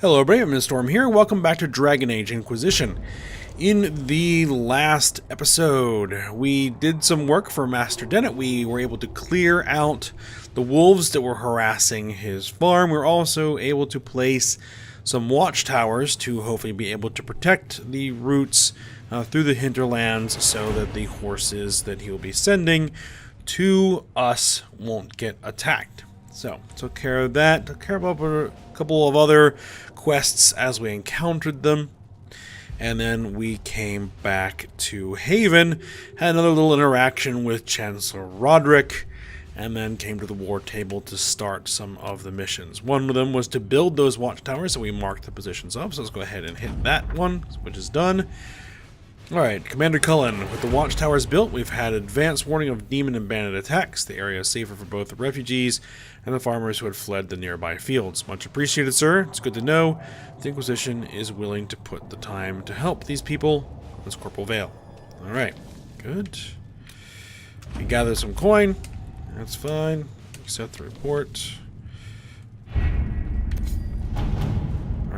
Hello, Brave Storm here. Welcome back to Dragon Age Inquisition. In the last episode, we did some work for Master Dennett. We were able to clear out the wolves that were harassing his farm. We were also able to place some watchtowers to hopefully be able to protect the routes through the hinterlands so that the horses that he will be sending to us won't get attacked. So, took care of that. Took care of a couple of other quests as we encountered them. And then we came back to Haven, had another little interaction with Chancellor Roderick, and then came to the war table to start some of the missions. One of them was to build those watchtowers, so we marked the positions up. So let's go ahead and hit that one, which is done. Alright, Commander Cullen, with the watchtowers built, we've had advance warning of demon and bandit attacks. The area is safer for both the refugees and the farmers who had fled the nearby fields. Much appreciated, sir. It's good to know the Inquisition is willing to put the time to help these people. That's Corporal Vale. Alright, good. We gather some coin. That's fine. Accept the report.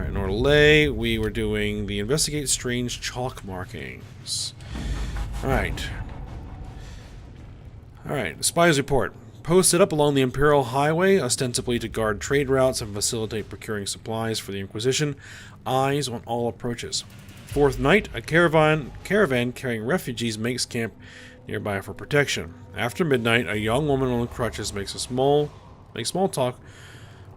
In Orlais, we were doing the Investigate Strange Chalk Markings. Alright. Spies report. Posted up along the Imperial Highway, ostensibly to guard trade routes and facilitate procuring supplies for the Inquisition. Eyes on all approaches. Fourth night, a caravan carrying refugees makes camp nearby for protection. After midnight, a young woman on crutches makes small talk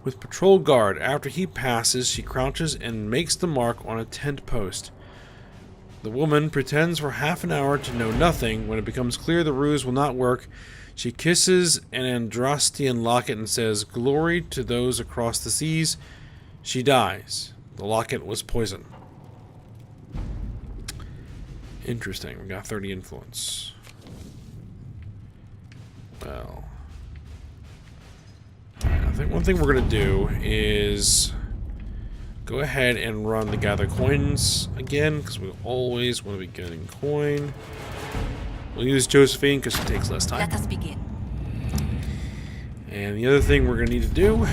with patrol guard. After he passes, she crouches and makes the mark on a tent post. The woman pretends for half an hour to know nothing. When it becomes clear the ruse will not work, she kisses an Andrastian locket and says, "Glory to those across the seas." She dies. The locket was poison. Interesting. We got 30 influence. Well, I think one thing we're going to do is go ahead and run the gather coins again, because we always want to be getting coin. We'll use Josephine because she takes less time. Let us begin. And the other thing we're going to need to do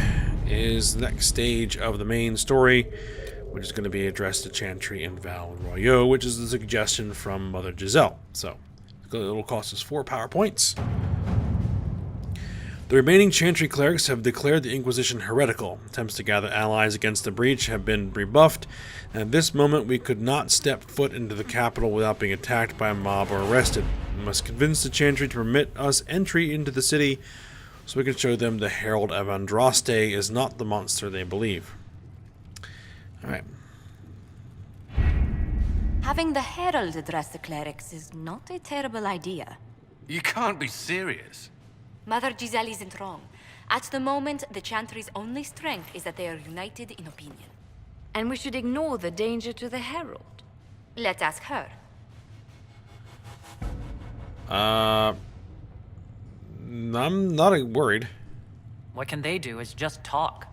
is the next stage of the main story, which is going to be addressed to Chantry and Val Royeaux, which is the suggestion from Mother Giselle. So it'll cost us 4 power points. The remaining Chantry clerics have declared the Inquisition heretical. Attempts to gather allies against the breach have been rebuffed, and at this moment we could not step foot into the capital without being attacked by a mob or arrested. We must convince the Chantry to permit us entry into the city so we can show them the Herald of Andraste is not the monster they believe. Alright. Having the Herald address the clerics is not a terrible idea. You can't be serious. Mother Giselle isn't wrong. At the moment, the Chantry's only strength is that they are united in opinion. And we should ignore the danger to the Herald. Let's ask her. I'm not worried. What can they do is just talk.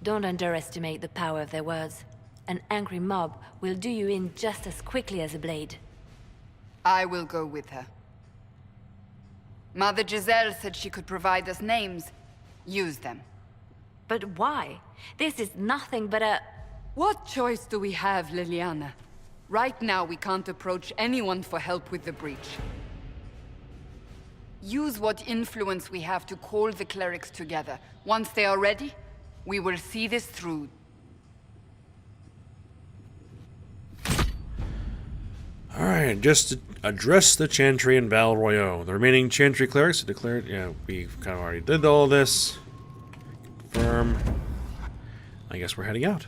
Don't underestimate the power of their words. An angry mob will do you in just as quickly as a blade. I will go with her. Mother Giselle said she could provide us names. Use them. But why? This is nothing but a... What choice do we have, Liliana? Right now we can't approach anyone for help with the breach. Use what influence we have to call the clerics together. Once they are ready, we will see this through. Alright, just to address the Chantry and Val Royeaux. The remaining Chantry clerics have declared... Yeah, we kind of already did all this. Confirm. I guess we're heading out.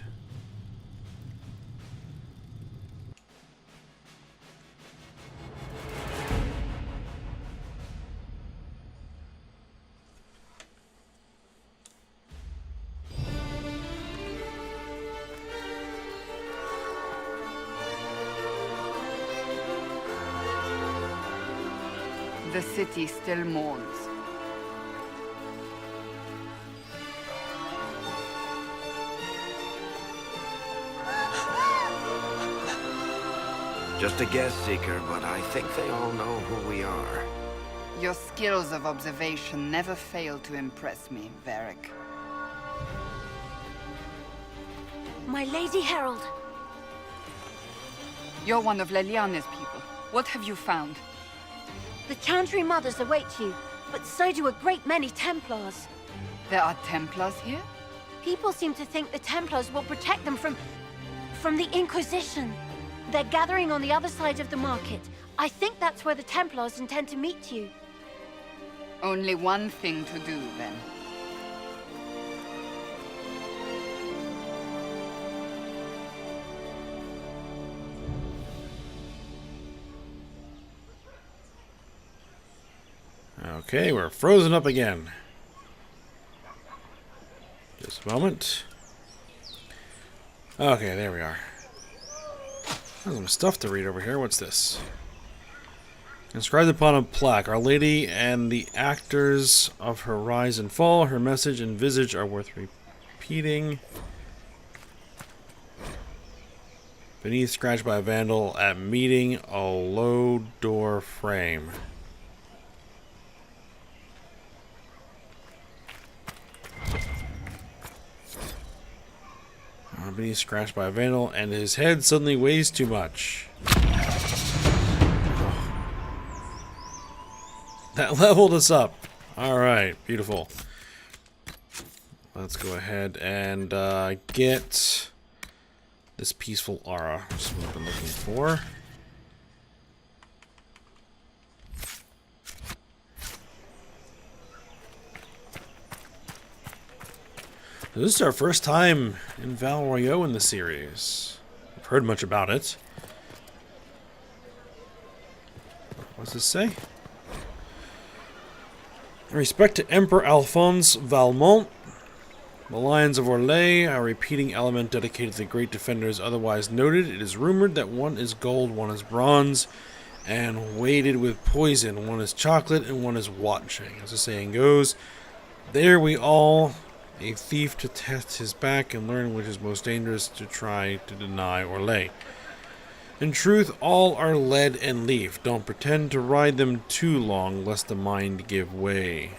The city still mourns. Just a guess, Seeker, but I think they all know who we are. Your skills of observation never fail to impress me, Varric. My Lady Herald. You're one of Leliana's people. What have you found? The Chantry Mothers await you, but so do a great many Templars. There are Templars here? People seem to think the Templars will protect them from the Inquisition. They're gathering on the other side of the market. I think that's where the Templars intend to meet you. Only one thing to do, then. Okay, we're frozen up again. Just a moment. Okay, there we are. There's some stuff to read over here. What's this? Inscribed upon a plaque, Our Lady and the actors of her rise and fall, her message and visage are worth repeating. Beneath, scratched by a vandal at meeting, a low door frame. Beneath, scratched by a vandal, and his head suddenly weighs too much. That leveled us up. Alright, beautiful. Let's go ahead and get this peaceful aura. That's what I've been looking for. This is our first time in Royeaux in the series. I've heard much about it. What's this say? In respect to Emperor Alphonse Valmont, the Lions of Royeaux, a repeating element dedicated to the great defenders otherwise noted. It is rumored that one is gold, one is bronze, and weighted with poison. One is chocolate, and one is watching. As the saying goes, there we all... a thief to test his back and learn which is most dangerous to try to deny or lay. In truth, all are lead and leaf. Don't pretend to ride them too long, lest the mind give way.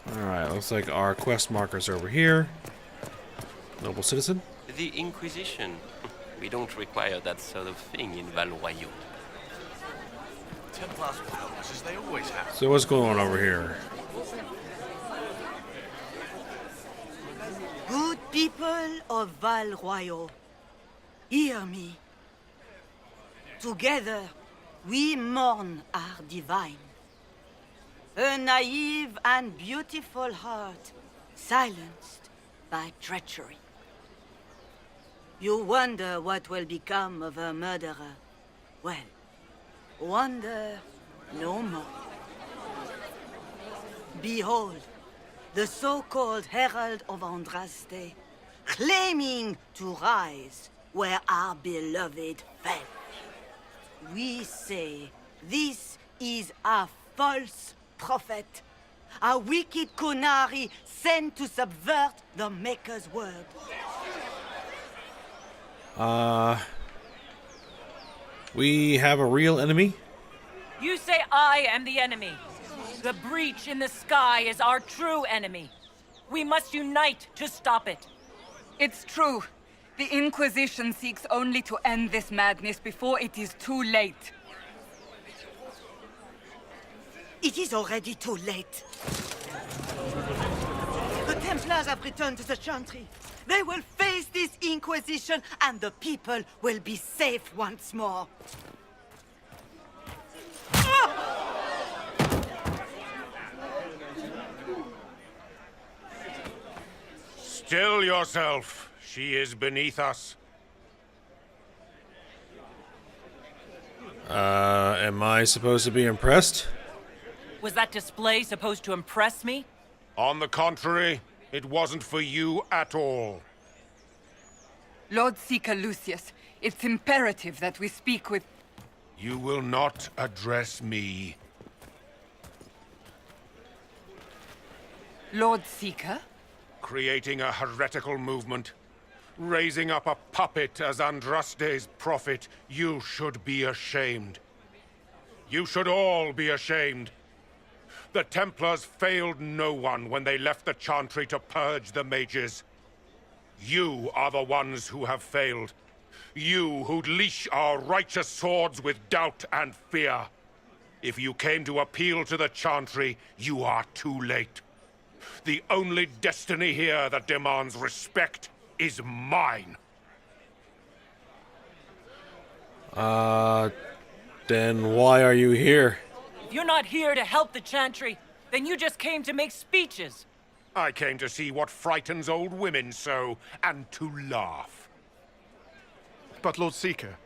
Alright, looks like our quest markers over here. Noble citizen. The Inquisition. We don't require that sort of thing in Royeaux. Templars will help us as they always have. So what's going on over here? Good people of Royeaux, hear me. Together, we mourn our divine. A naive and beautiful heart, silenced by treachery. You wonder what will become of a murderer. Well, wonder no more. Behold, the so-called Herald of Andraste, claiming to rise where our beloved fell. We say this is a false prophet, a wicked Kunari sent to subvert the Maker's word. We have a real enemy? You say I am the enemy. The breach in the sky is our true enemy. We must unite to stop it. It's true. The Inquisition seeks only to end this madness before it is too late. It is already too late. The Templars have returned to the Chantry. They will face this Inquisition, and the people will be safe once more. Still yourself. She is beneath us. Am I supposed to be impressed? Was that display supposed to impress me? On the contrary, it wasn't for you at all. Lord Seeker Lucius, it's imperative that we speak with... You will not address me. Lord Seeker? Creating a heretical movement. Raising up a puppet as Andraste's prophet. You should be ashamed. You should all be ashamed. The Templars failed no one when they left the Chantry to purge the mages. You are the ones who have failed. You who'd leash our righteous swords with doubt and fear. If you came to appeal to the Chantry, you are too late. The only destiny here that demands respect is mine. Then why are you here? If you're not here to help the Chantry, then you just came to make speeches. I came to see what frightens old women so, and to laugh. But Lord Seeker,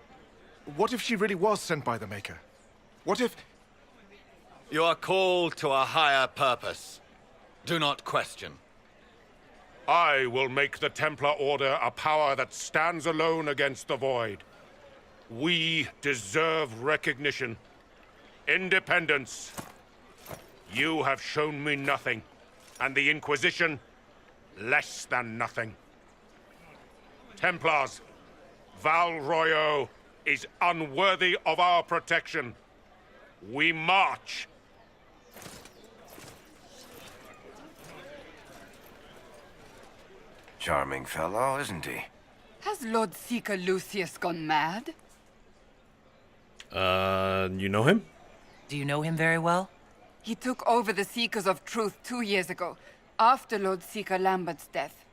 what if she really was sent by the Maker? What if... You are called to a higher purpose. Do not question. I will make the Templar Order a power that stands alone against the Void. We deserve recognition. Independence. You have shown me nothing, and the Inquisition, less than nothing. Templars, Val Royeaux is unworthy of our protection. We march. Charming fellow, isn't he? Has Lord Seeker Lucius gone mad? You know him? Do you know him very well? He took over the Seekers of Truth 2 years ago, after Lord Seeker Lambert's death.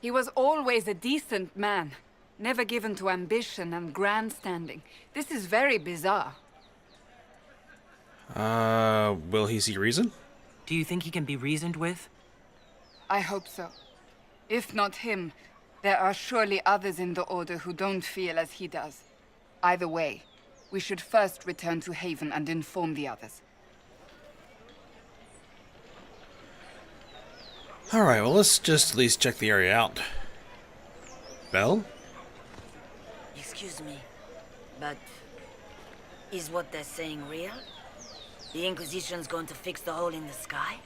He was always a decent man, never given to ambition and grandstanding. This is very bizarre. Will he see reason? Do you think he can be reasoned with? I hope so. If not him, there are surely others in the Order who don't feel as he does. Either way, we should first return to Haven and inform the others. Alright, well let's just at least check the area out. Belle? Excuse me, but is what they're saying real? The Inquisition's going to fix the hole in the sky?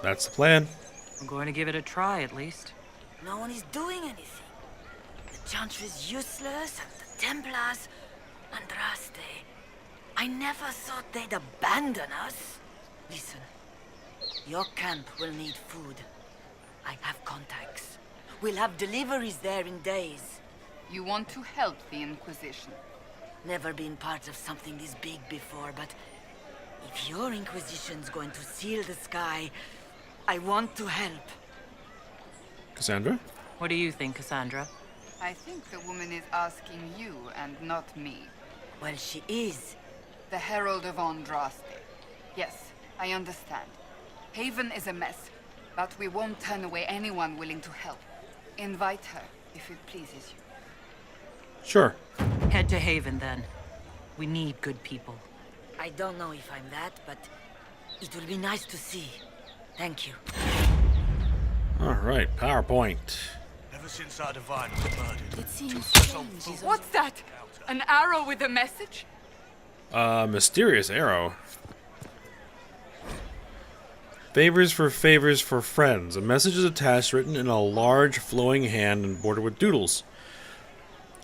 That's the plan. I'm going to give it a try, at least. No one is doing anything. The Chantry's useless, and the Templars... Andraste. I never thought they'd abandon us. Listen, your camp will need food. I have contacts. We'll have deliveries there in days. You want to help the Inquisition? Never been part of something this big before, but if your Inquisition's going to seal the sky, I want to help. Cassandra? What do you think, Cassandra? I think the woman is asking you and not me. Well, she is. The Herald of Andraste. Yes, I understand. Haven is a mess, but we won't turn away anyone willing to help. Invite her, if it pleases you. Sure. Head to Haven, then. We need good people. I don't know if I'm that, but it will be nice to see. Thank you. Alright, PowerPoint. Ever since our divine was murdered... It seems strange. What's that? An arrow with a message? Mysterious arrow. Favors for friends. A message is attached, written in a large, flowing hand and bordered with doodles.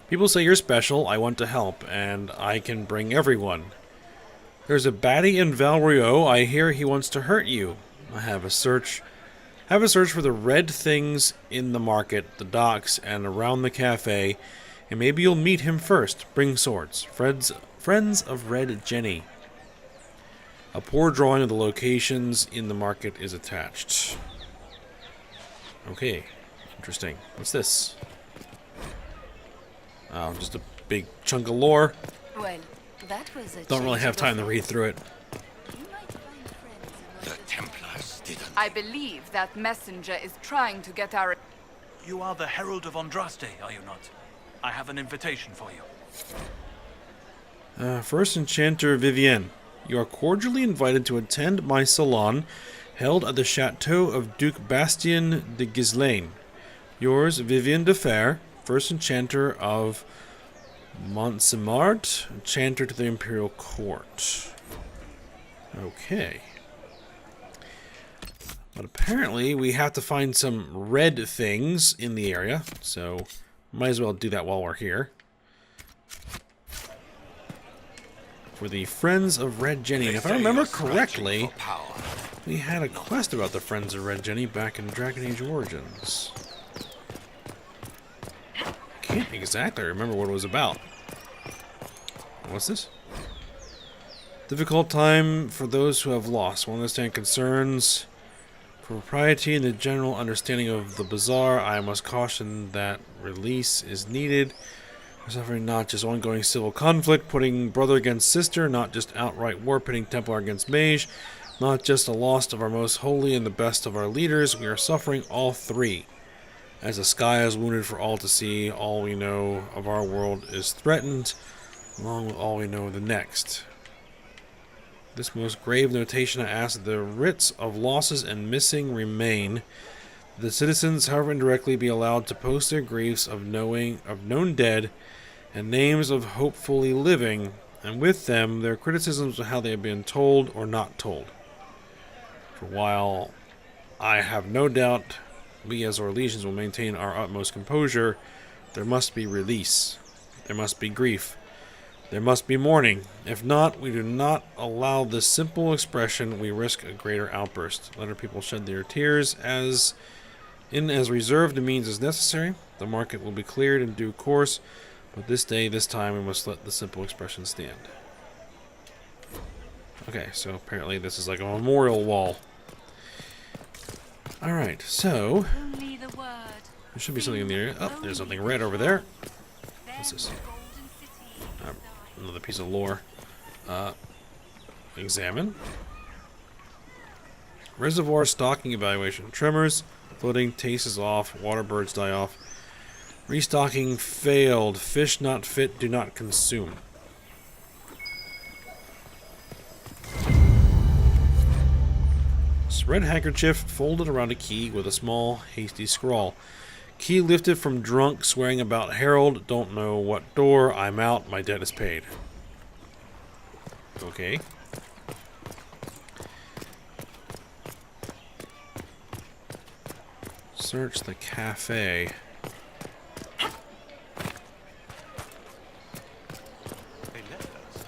People say you're special, I want to help, and I can bring everyone. There's a baddie in Val Royeaux. I hear he wants to hurt you. I have a search for the red things in the market, the docks, and around the cafe, and maybe you'll meet him first. Bring swords. Friends of Red Jenny. A poor drawing of the locations in the market is attached. Okay, interesting. What's this? Oh, just a big chunk of lore. Well, that was a Don't really have time to read through it. The Templars didn't. I believe that messenger is trying to get our... You are the Herald of Andraste, are you not? I have an invitation for you. First Enchanter Vivienne. You are cordially invited to attend my salon, held at the chateau of Duke Bastien de Gislaine. Yours, Vivienne de Fer, First Enchanter of Montsemart, Enchanter to the Imperial Court. Okay. But apparently we have to find some red things in the area, so might as well do that while we're here. for the Friends of Red Jenny. And if I remember correctly, we had a quest about the Friends of Red Jenny back in Dragon Age Origins. Can't exactly remember what it was about. What's this? Difficult time for those who have lost. Will understand concerns for propriety and the general understanding of the bazaar. I must caution that release is needed. We're suffering not just ongoing civil conflict, putting brother against sister, not just outright war, pitting Templar against mage, not just a loss of our most holy and the best of our leaders. We are suffering all three. As the sky is wounded for all to see, all we know of our world is threatened, along with all we know of the next. This most grave notation I ask that the writs of losses and missing remain. The citizens, however indirectly, be allowed to post their griefs of known dead and names of hopefully living, and with them their criticisms of how they have been told or not told. For while I have no doubt we as Orlesians will maintain our utmost composure, there must be release. There must be grief. There must be mourning. If not, we do not allow this simple expression, we risk a greater outburst. Let our people shed their tears as reserved a means as necessary. The market will be cleared in due course, but this day, this time, we must let the simple expression stand. Okay, so apparently this is like a memorial wall. Alright, so there should be something in the area. Oh, there's something red over there. What's this? Another piece of lore. Examine. Reservoir stocking evaluation. Tremors, floating, taste is off, water birds die off. Restocking failed. Fish not fit, do not consume. Red handkerchief folded around a key with a small, hasty scrawl. Key lifted from drunk, swearing about Harold. Don't know what door. I'm out. My debt is paid. Okay. Search the cafe. They left us.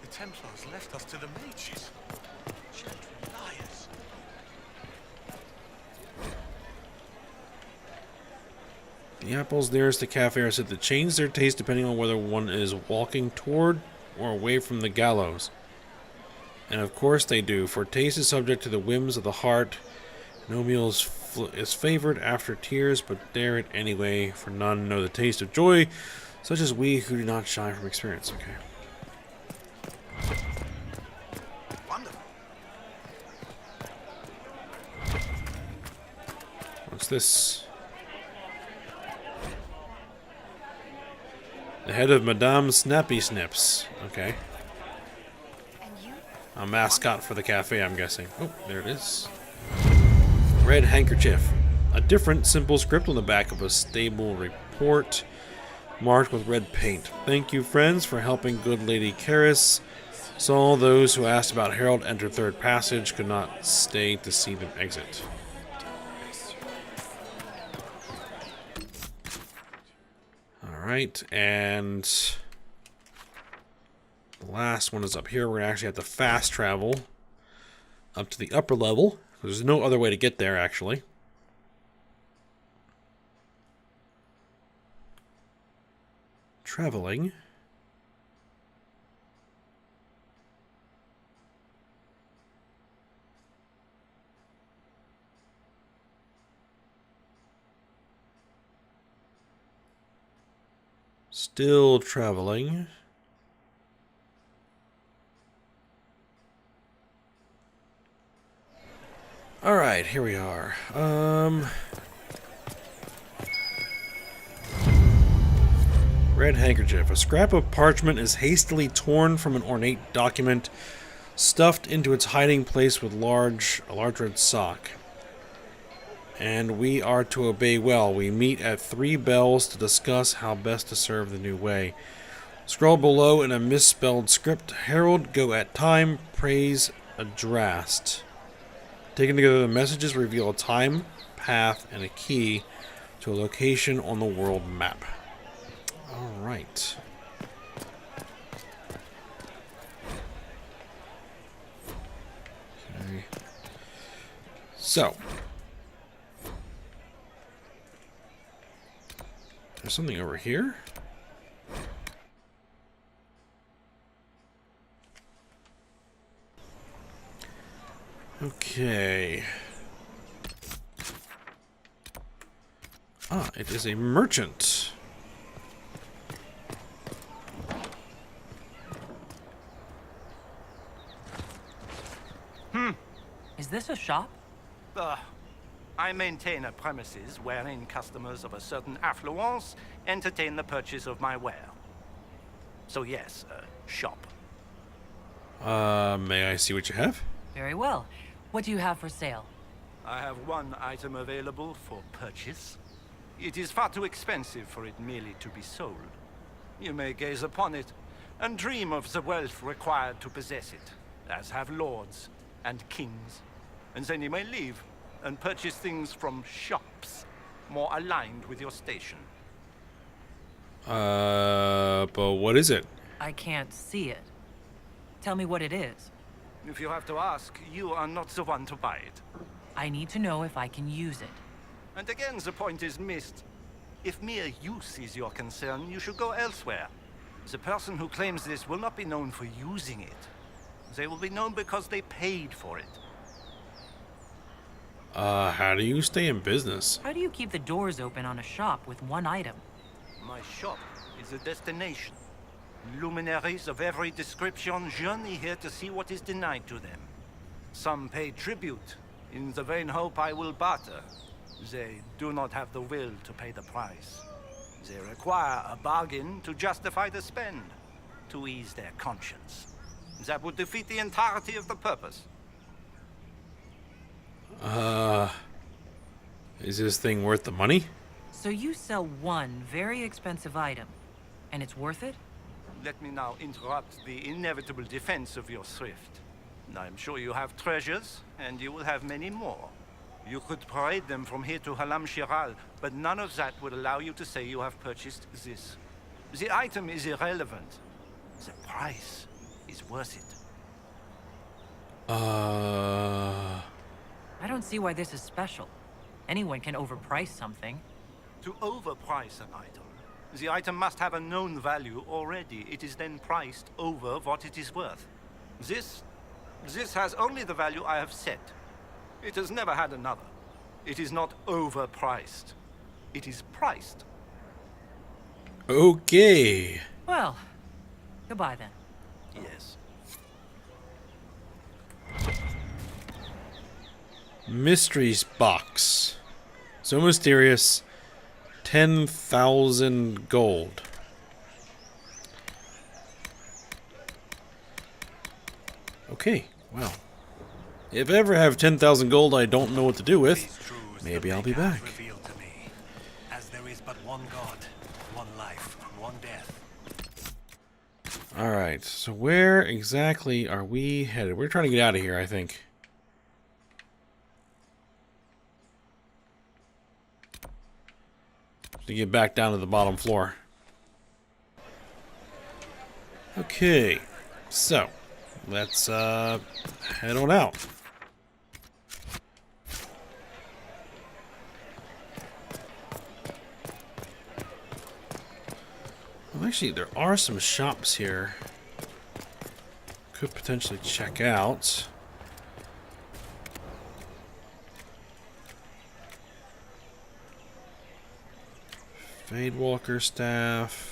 The Templars left us to the mages. Liars. The apples nearest the cafe are said to change their taste depending on whether one is walking toward or away from the gallows. And of course they do, for taste is subject to the whims of the heart. No meal is favored after tears, but dare it anyway, for none know the taste of joy, such as we who do not shy from experience. Okay. Wonderful. What's this? The head of Madame Snappy Snips. Okay. A mascot for the cafe, I'm guessing. Oh, there it is. Red handkerchief. A different, simple script on the back of a stable report, marked with red paint. Thank you, friends, for helping good Lady Karis. Saw those who asked about Harold enter third passage, could not stay to see them exit. Alright, and the last one is up here. We're going to actually have to fast travel up to the upper level. There's no other way to get there, actually. Traveling. Still traveling. Alright, here we are. Red handkerchief. A scrap of parchment is hastily torn from an ornate document, stuffed into its hiding place with a large red sock. And we are to obey well. We meet at 3 bells to discuss how best to serve the new way. Scroll below in a misspelled script. Herald, go at time, praise Adrast. Taken together, the messages reveal a time, path, and a key to a location on the world map. Alright. So, there's something over here. Okay. Ah, it is a merchant. Is this a shop? I maintain a premises wherein customers of a certain affluence entertain the purchase of my ware. So yes, a shop. May I see what you have? Very well. What do you have for sale? I have one item available for purchase. It is far too expensive for it merely to be sold. You may gaze upon it and dream of the wealth required to possess it, as have lords and kings. And then you may leave and purchase things from shops more aligned with your station. But what is it? I can't see it. Tell me what it is. If you have to ask, you are not the one to buy it. I need to know if I can use it. And again, the point is missed. If mere use is your concern, you should go elsewhere. The person who claims this will not be known for using it. They will be known because they paid for it. How do you stay in business? How do you keep the doors open on a shop with one item? My shop is a destination. Luminaries of every description journey here to see what is denied to them. Some pay tribute, in the vain hope I will barter. They do not have the will to pay the price. They require a bargain to justify the spend, to ease their conscience. That would defeat the entirety of the purpose. Is this thing worth the money? So you sell one very expensive item, and it's worth it? Let me now interrupt the inevitable defense of your thrift. I'm sure you have treasures, and you will have many more. You could parade them from here to Halam Shiral, but none of that would allow you to say you have purchased this. The item is irrelevant. The price is worth it. I don't see why this is special. Anyone can overprice something. To overprice an item, the item must have a known value already. It is then priced over what it is worth. This has only the value I have set. It has never had another. It is not overpriced. It is priced. Okay. Well, goodbye then. Yes. Mysteries box. So mysterious. 10,000 gold. Okay, well. If I ever have 10,000 gold I don't know what to do with, maybe I'll be back. As there is but one God, one life, one death. Alright, so where exactly are we headed? We're trying to get out of here, I think. To get back down to the bottom floor. Okay, so let's head on out. Well, actually, there are some shops here. Could potentially check out. Fadewalker staff.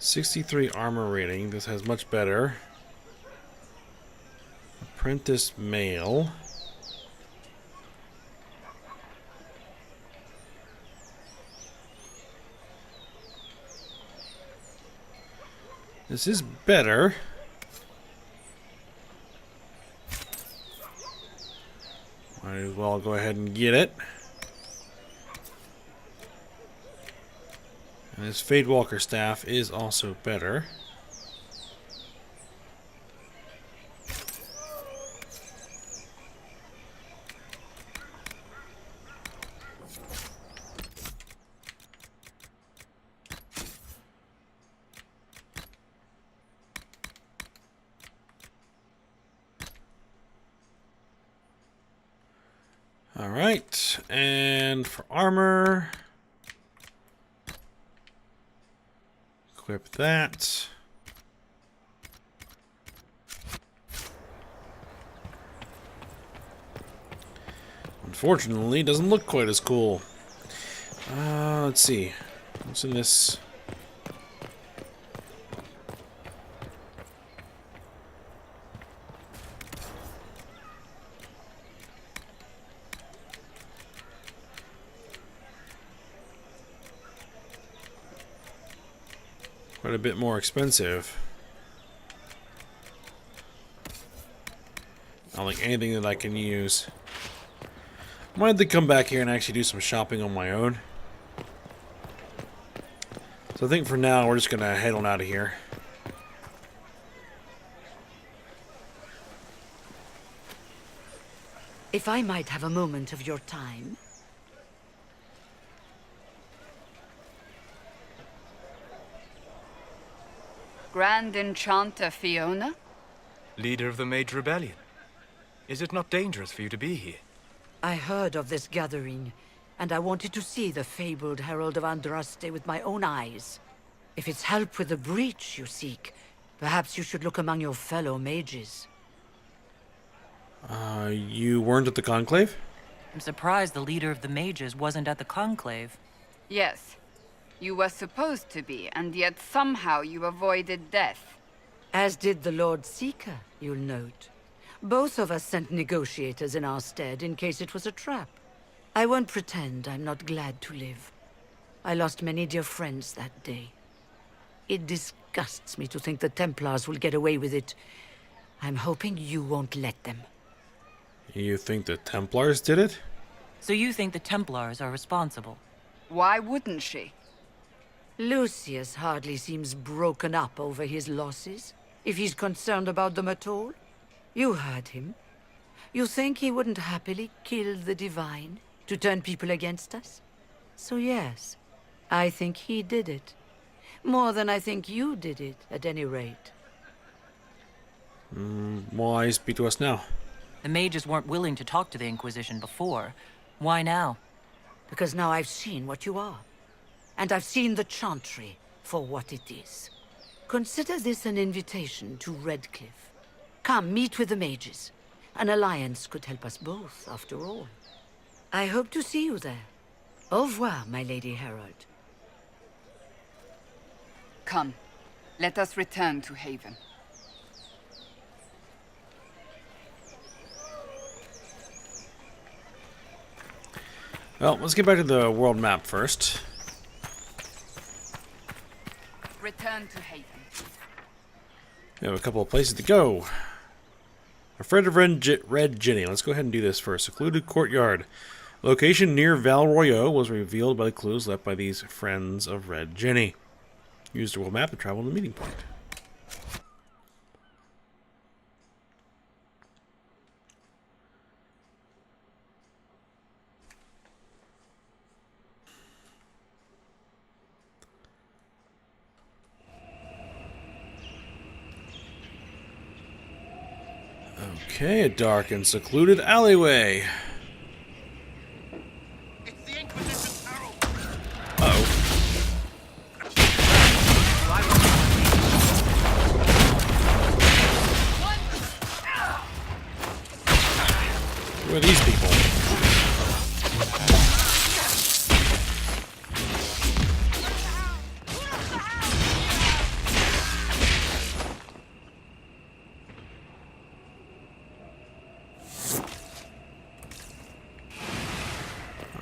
.63 armor rating. This has much better. Apprentice male. This is better. Might as well go ahead and get it. And this Fadewalker staff is also better. Alright, and for armor, equip that. Unfortunately, it doesn't look quite as cool. Let's see. What's in this? Quite a bit more expensive. Not like anything that I can use. I might have to come back here and actually do some shopping on my own. So I think for now we're just gonna head on out of here. If I might have a moment of your time. Grand Enchanter Fiona? Leader of the Mage Rebellion. Is it not dangerous for you to be here? I heard of this gathering, and I wanted to see the fabled Herald of Andraste with my own eyes. If it's help with the breach you seek, perhaps you should look among your fellow mages. You weren't at the Conclave? I'm surprised the leader of the mages wasn't at the Conclave. Yes. You were supposed to be, and yet somehow you avoided death. As did the Lord Seeker, you'll note. Both of us sent negotiators in our stead in case it was a trap. I won't pretend I'm not glad to live. I lost many dear friends that day. It disgusts me to think the Templars will get away with it. I'm hoping you won't let them. You think the Templars did it? So you think the Templars are responsible? Why wouldn't she? Lucius hardly seems broken up over his losses, if he's concerned about them at all. You heard him. You think he wouldn't happily kill the Divine to turn people against us? So yes, I think he did it. More than I think you did it, at any rate. Why speak to us now? The mages weren't willing to talk to the Inquisition before. Why now? Because now I've seen what you are. And I've seen the Chantry for what it is. Consider this an invitation to Redcliffe. Come, meet with the mages. An alliance could help us both, after all. I hope to see you there. Au revoir, my Lady Herald. Come, let us return to Haven. Well, let's get back to the world map first. Return to Haven. We have a couple of places to go. Afraid of Red Jenny. Let's go ahead and do this first. Secluded courtyard. Location near Val Royeaux was revealed by the clues left by these friends of Red Jenny. Use the world map to travel to the meeting point. Okay, a dark and secluded alleyway. It's the Inquisition, Harold. Uh-oh. Who are these people?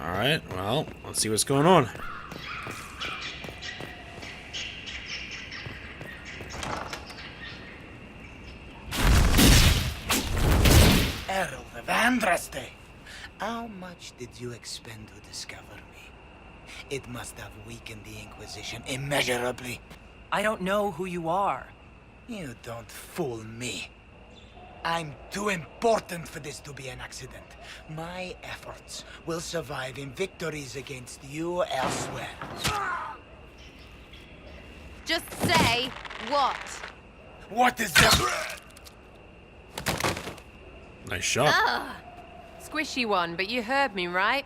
Alright, well, let's see what's going on. Herald of Andraste, How much did you expend to discover me? It must have weakened the Inquisition immeasurably. I don't know who you are. You don't fool me. I'm too important for this to be an accident. My efforts will survive in victories against you elsewhere. Just say what? What is that? Nice shot. Ugh. Squishy one, but you heard me, right?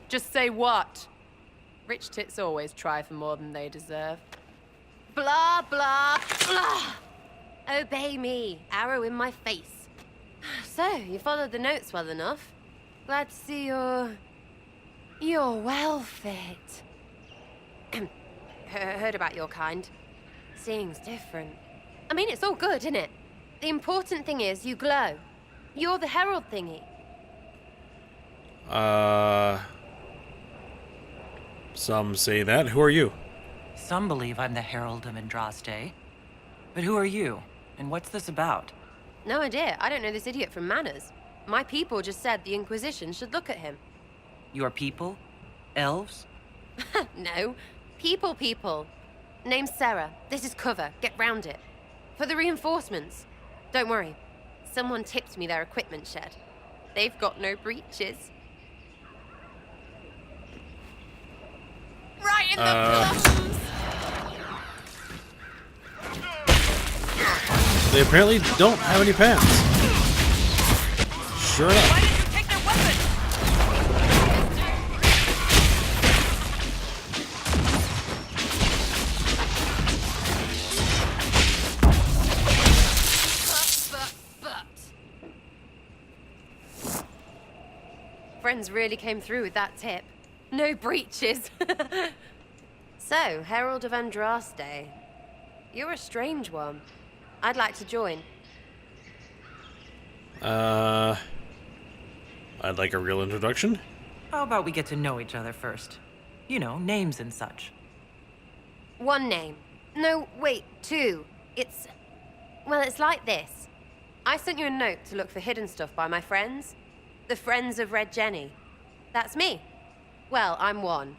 Just say what? Rich tits always try for more than they deserve. Blah, blah, blah. Obey me. Arrow in my face. So, you followed the notes well enough. Glad to see you're well fit. Heard about your kind. Seeing's different. I mean, it's all good, isn't it? The important thing is you glow. You're the herald thingy. Some say that. Who are you? Some believe I'm the Herald of Andraste. But who are you? And what's this about? No idea. I don't know this idiot from Manners. My people just said the Inquisition should look at him. Your people? Elves? No. People. Name's Sarah. This is cover. Get round it. For the reinforcements. Don't worry. Someone tipped me their equipment shed. They've got no breaches. Right in the plums! They apparently don't have any pants. Sure enough. Why did you take their weapons? Friends really came through with that tip. No breaches. So, Herald of Andraste. You're a strange one. I'd like to join. I'd like a real introduction. How about we get to know each other first? You know, names and such. One name. No, wait, two. It's like this. I sent you a note to look for hidden stuff by my friends. The Friends of Red Jenny. That's me. Well, I'm one.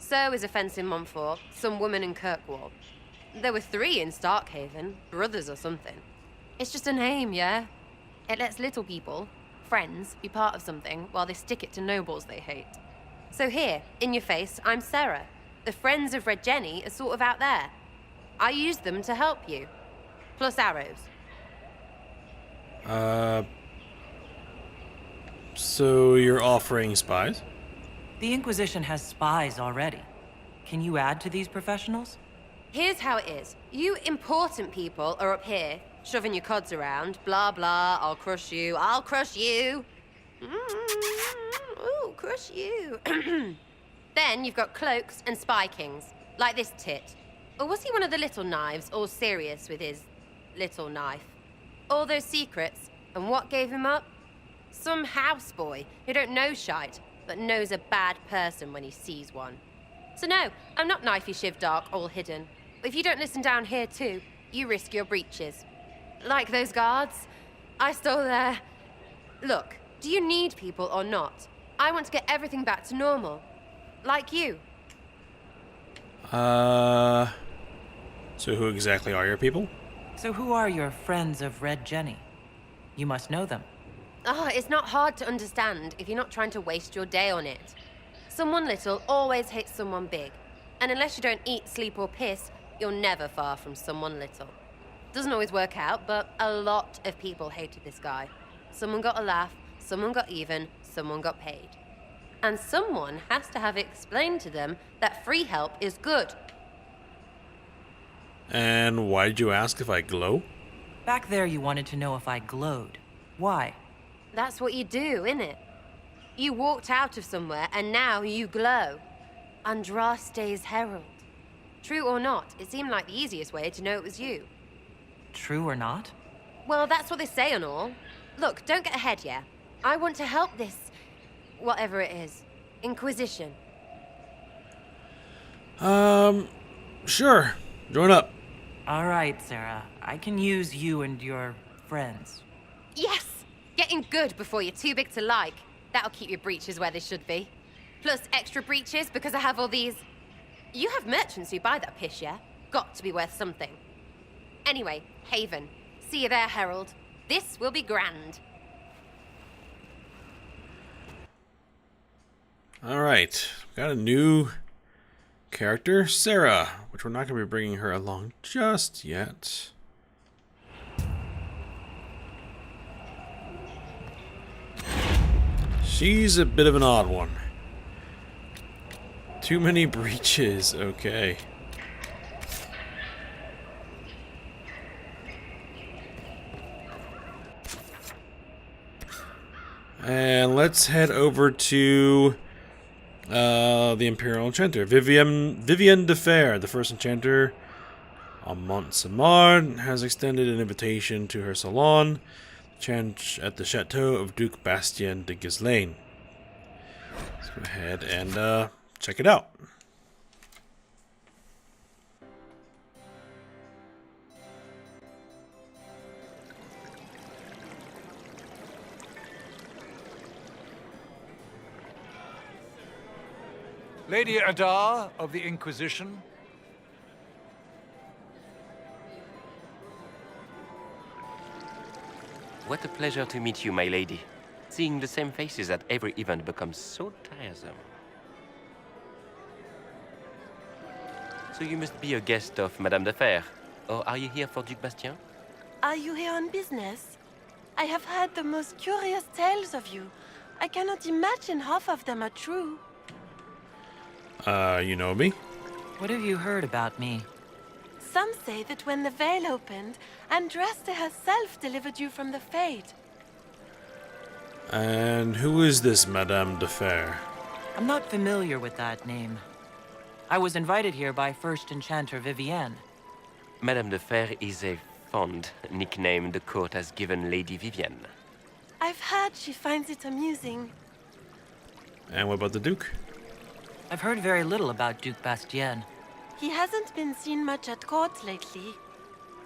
So is a fence in Montfort, some woman in Kirkwall. There were 3 in Starkhaven, brothers or something. It's just a name, yeah? It lets little people, friends, be part of something while they stick it to nobles they hate. So here, in your face, I'm Sarah. The Friends of Red Jenny are sort of out there. I use them to help you. Plus arrows. So you're offering spies? The Inquisition has spies already. Can you add to these professionals? Here's how it is. You important people are up here, shoving your cods around. Blah, blah, I'll crush you. Ooh, crush you. Then you've got cloaks and spy kings, like this tit. Or was he one of the little knives, all serious with his little knife? All those secrets, and what gave him up? Some houseboy who don't know shite, but knows a bad person when he sees one. So no, I'm not knifey shiv dark, all hidden. If you don't listen down here too, you risk your breeches. Like those guards, I stole their... Look, do you need people or not? I want to get everything back to normal. Like you. So who exactly are your people? So who are your Friends of Red Jenny? You must know them. It's not hard to understand if you're not trying to waste your day on it. Someone little always hates someone big. And unless you don't eat, sleep, or piss, you're never far from someone little. Doesn't always work out, but a lot of people hated this guy. Someone got a laugh, someone got even, someone got paid. And someone has to have explained to them that free help is good. And why did you ask if I glow? Back there you wanted to know if I glowed. Why? That's what you do, innit? You walked out of somewhere and now you glow. Andraste's herald. True or not, it seemed like the easiest way to know it was you. True or not? Well, that's what they say and all. Look, don't get ahead, yeah? I want to help this... whatever it is. Inquisition. Sure. Join up. All right, Sarah. I can use you and your friends. Yes! Getting good before you're too big to like. That'll keep your breeches where they should be. Plus extra breeches because I have all these... You have merchants who buy that piss, yeah? Got to be worth something. Anyway, Haven. See you there, Herald. This will be grand. Alright, got a new character, Sarah, which we're not going to be bringing her along just yet. She's a bit of an odd one. Too many breaches, okay. And let's head over to the Imperial Enchanter, Vivienne de Fer, the first enchanter on Mont-Saint-Mard, has extended an invitation to her salon at the chateau of Duke Bastien de Ghislaine. Let's go ahead and check it out. Lady Adar of the Inquisition. What a pleasure to meet you, my lady. Seeing the same faces at every event becomes so tiresome. So you must be a guest of Madame de Fer, or are you here for Duke Bastien? Are you here on business? I have heard the most curious tales of you. I cannot imagine half of them are true. You know me? What have you heard about me? Some say that when the veil opened, Andraste herself delivered you from the fate. And who is this Madame de Fer? I'm not familiar with that name. I was invited here by First Enchanter Vivienne. Madame de Fer is a fond nickname the court has given Lady Vivienne. I've heard she finds it amusing. And what about the Duke? I've heard very little about Duke Bastien. He hasn't been seen much at court lately.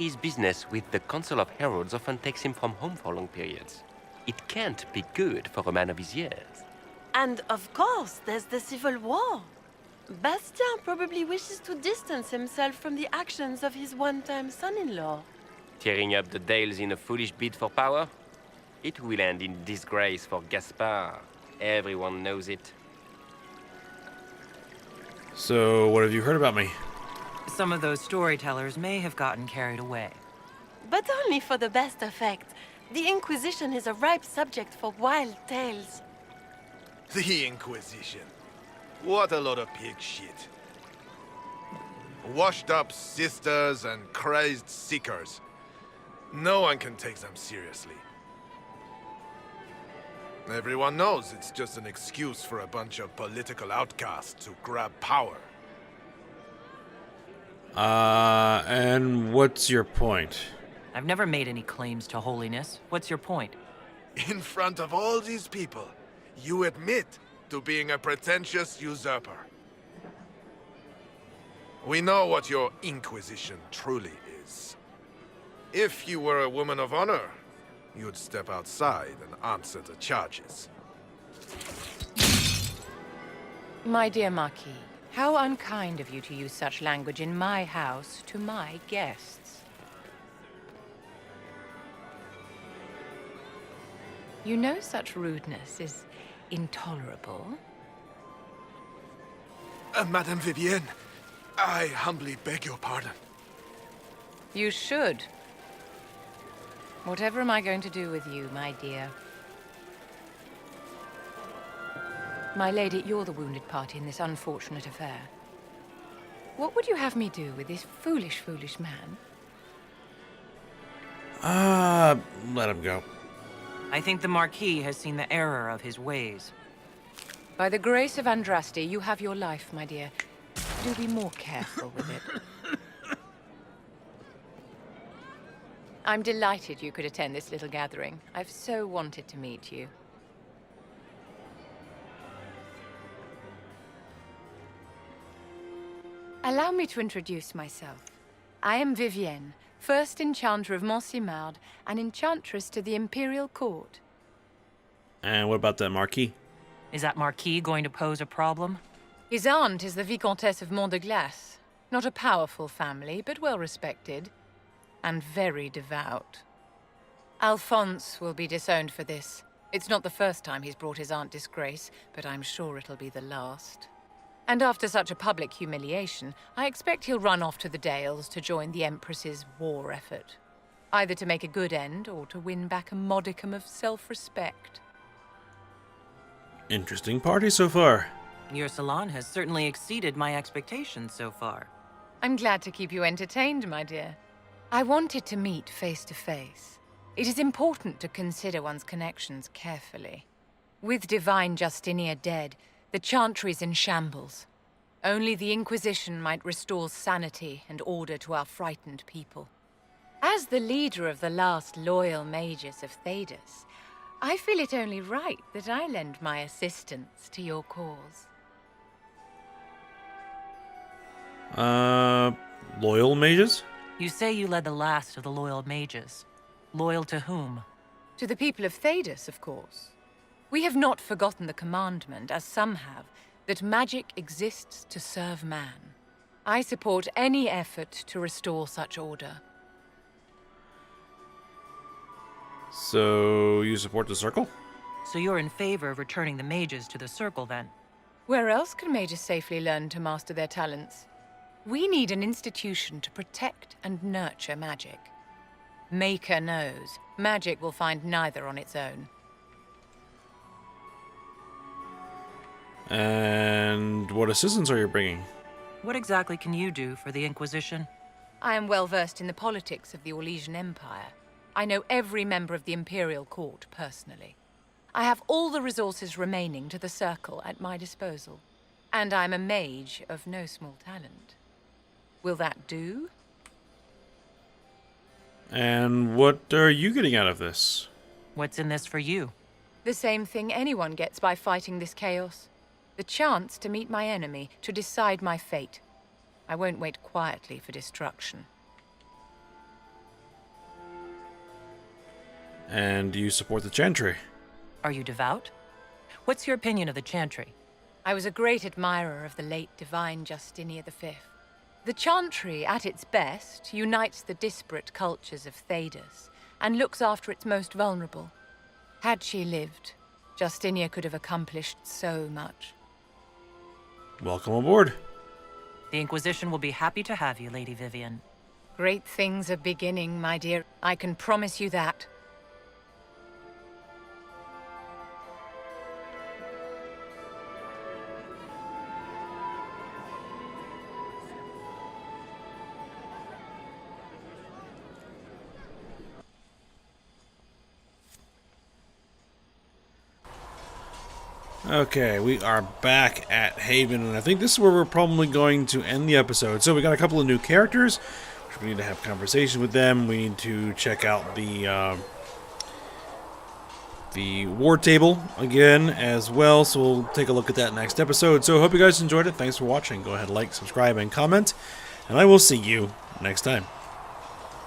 His business with the Council of Heralds often takes him from home for long periods. It can't be good for a man of his years. And of course, there's the civil war. Bastien probably wishes to distance himself from the actions of his one-time son-in-law. Tearing up the Dales in a foolish bid for power? It will end in disgrace for Gaspard. Everyone knows it. So, what have you heard about me? Some of those storytellers may have gotten carried away. But only for the best effect. The Inquisition is a ripe subject for wild tales. The Inquisition. What a lot of pig shit. Washed-up sisters and crazed seekers. No one can take them seriously. Everyone knows it's just an excuse for a bunch of political outcasts to grab power. And what's your point? I've never made any claims to holiness. What's your point? In front of all these people, you admit to being a pretentious usurper. We know what your Inquisition truly is. If you were a woman of honor, you'd step outside and answer the charges. My dear Marquis, how unkind of you to use such language in my house to my guests. You know such rudeness is intolerable. Madame Vivienne, I humbly beg your pardon. You should. Whatever am I going to do with you, my dear? My lady, you're the wounded party in this unfortunate affair. What would you have me do with this foolish, foolish man? Let him go. I think the Marquis has seen the error of his ways. By the grace of Andraste, you have your life, my dear. Do be more careful with it. I'm delighted you could attend this little gathering. I've so wanted to meet you. Allow me to introduce myself. I am Vivienne, first Enchanter of Mont-Saint-Mard and Enchantress to the Imperial Court. And what about that Marquis? Is that Marquis going to pose a problem? His aunt is the Vicomtesse of Mont de Glace. Not a powerful family, but well respected. And very devout. Alphonse will be disowned for this. It's not the first time he's brought his aunt disgrace, but I'm sure it'll be the last. And after such a public humiliation, I expect he'll run off to the Dales to join the Empress's war effort. Either to make a good end, or to win back a modicum of self-respect. Interesting party so far. Your salon has certainly exceeded my expectations so far. I'm glad to keep you entertained, my dear. I wanted to meet face to face. It is important to consider one's connections carefully. With Divine Justinia dead, the Chantry's in shambles. Only the Inquisition might restore sanity and order to our frightened people. As the leader of the last loyal mages of Thedas, I feel it only right that I lend my assistance to your cause. Loyal mages? You say you led the last of the loyal mages. Loyal to whom? To the people of Thedas, of course. We have not forgotten the commandment, as some have, that magic exists to serve man. I support any effort to restore such order. So, you support the Circle? So you're in favor of returning the mages to the Circle, then? Where else can mages safely learn to master their talents? We need an institution to protect and nurture magic. Maker knows, magic will find neither on its own. And what assistance are you bringing? What exactly can you do for the Inquisition? I am well versed in the politics of the Orlesian Empire. I know every member of the Imperial Court personally. I have all the resources remaining to the Circle at my disposal. And I'm a mage of no small talent. Will that do? And what are you getting out of this? What's in this for you? The same thing anyone gets by fighting this chaos. The chance to meet my enemy, to decide my fate. I won't wait quietly for destruction. And do you support the Chantry? Are you devout? What's your opinion of the Chantry? I was a great admirer of the late Divine Justinia V. The Chantry, at its best, unites the disparate cultures of Thedas and looks after its most vulnerable. Had she lived, Justinia could have accomplished so much. Welcome aboard. The Inquisition will be happy to have you, Lady Vivian. Great things are beginning, my dear. I can promise you that. Okay, we are back at Haven, and I think this is where we're probably going to end the episode. So we got a couple of new characters, which we need to have conversation with them. We need to check out the war table again as well, so we'll take a look at that next episode. So I hope you guys enjoyed it. Thanks for watching. Go ahead, like, subscribe, and comment, and I will see you next time.